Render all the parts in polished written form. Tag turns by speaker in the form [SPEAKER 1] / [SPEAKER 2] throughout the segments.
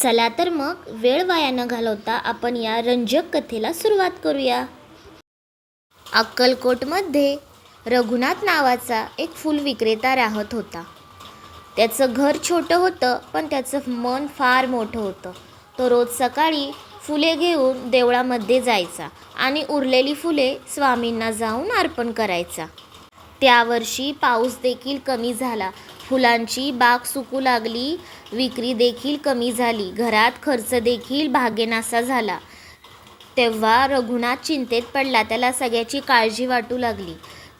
[SPEAKER 1] चला तर मग वेळ वाया न घालवता आपण या रंजक कथेला सुरुवात करूया। अक्कलकोटमध्ये रघुनाथ नावाचा एक फूल विक्रेता राहत होता। त्याचं घर छोटं होतं, पण त्याचं मन फार मोठं होतं। तो रोज सकाळी फुले घेऊन देवळामध्ये जायचा आणि उरलेली फुले स्वामींना जाऊन अर्पण करायचा। त्या वर्षी पाऊस देखील कमी झाला, फुलांची बाग सुकू लागली, विक्री देखील कमी झाली, घरात खर्च देखील भागेनासा झाला। तेव्हा रघुनाथ चिंतेत पडला, त्याला सगळ्याची काळजी वाटू लागली।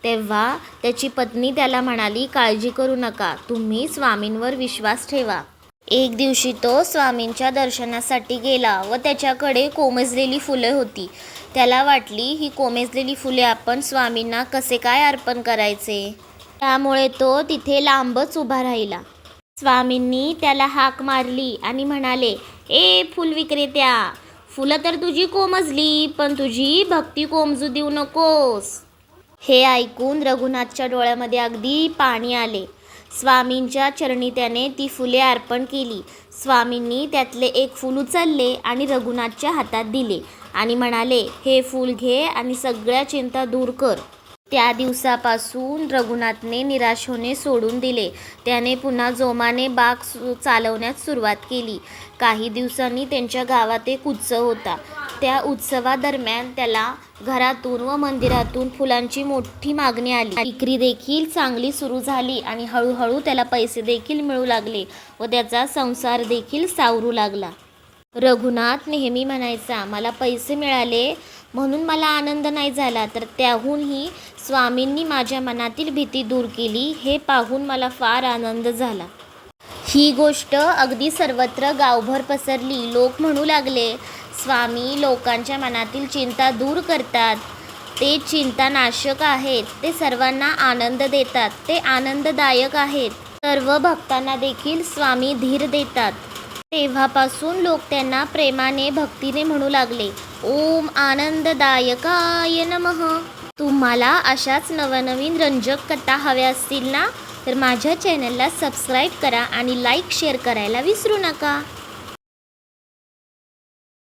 [SPEAKER 1] तेव्हा त्याची पत्नी त्याला म्हणाली, काळजी करू नका, तुम्ही स्वामींवर विश्वास ठेवा। एक दिवशी तो स्वामींच्या दर्शनासाठी गेला व त्याच्याकडे कोमेजलेली फुले होती। त्याला वाटली, ही कोमेजलेली फुले आपण स्वामींना कसे काय अर्पण करायचे। त्यामुळे तो तिथे लांबच उभा राहिला। स्वामींनी त्याला हाक मारली आणि म्हणाले, ए फुल विक्रेत्या, फुलं तर तुझी कोमजली, पण तुझी भक्ती कोमजू देऊ नकोस। हे ऐकून रघुनाथच्या डोळ्यामध्ये अगदी पाणी आले। स्वामींच्या चरणी त्याने ती फुले अर्पण केली। स्वामींनी त्यातले एक फूल उचलले आणि रघुनाथच्या हातात दिले आणि म्हणाले, हे फूल घे आणि सगळ्या चिंता दूर कर। त्या दिवसापासून रघुनाथने निराश होणे सोडून दिले। त्याने पुन्हा जोमाने बाग चालवण्यास सुरुवात केली। काही दिवसांनी त्यांच्या गावात एक उत्सव होता। त्या उत्सवादरम्यान त्याला घरातून व मंदिरातून फुलांची मोठी मागणी आली। विक्री देखील चांगली सुरू झाली आणि हळूहळू त्याला पैसे देखील मिळू लागले व त्याचा संसार देखील सावरू लागला। रघुनाथ नेहमी म्हणायचा, मला पैसे मिळाले म्हणून मला आनंद नाही झाला, तर त्याहूनही स्वामींनी माझ्या मनातील भीती दूर केली, हे पाहून मला फार आनंद झाला। ही गोष्ट अगदी सर्वत्र गावभर पसरली। लोक म्हणू लागले, स्वामी लोकांच्या मनातील चिंता दूर करतात, ते चिंतानाशक आहेत, ते सर्वांना आनंद देतात, ते आनंददायक आहेत, सर्व भक्तांना देखील स्वामी धीर देतात। तेव्हापासून लोक त्यांना प्रेमाने भक्तीने म्हणू लागले, ओम आनंददायकाय नमः। तुम्हाला अशाच नवनवीन रंजक कथा हव्या असतील ना, तर माझ्या चॅनलला सबस्क्राईब करा आणि लाईक शेअर करायला विसरू नका।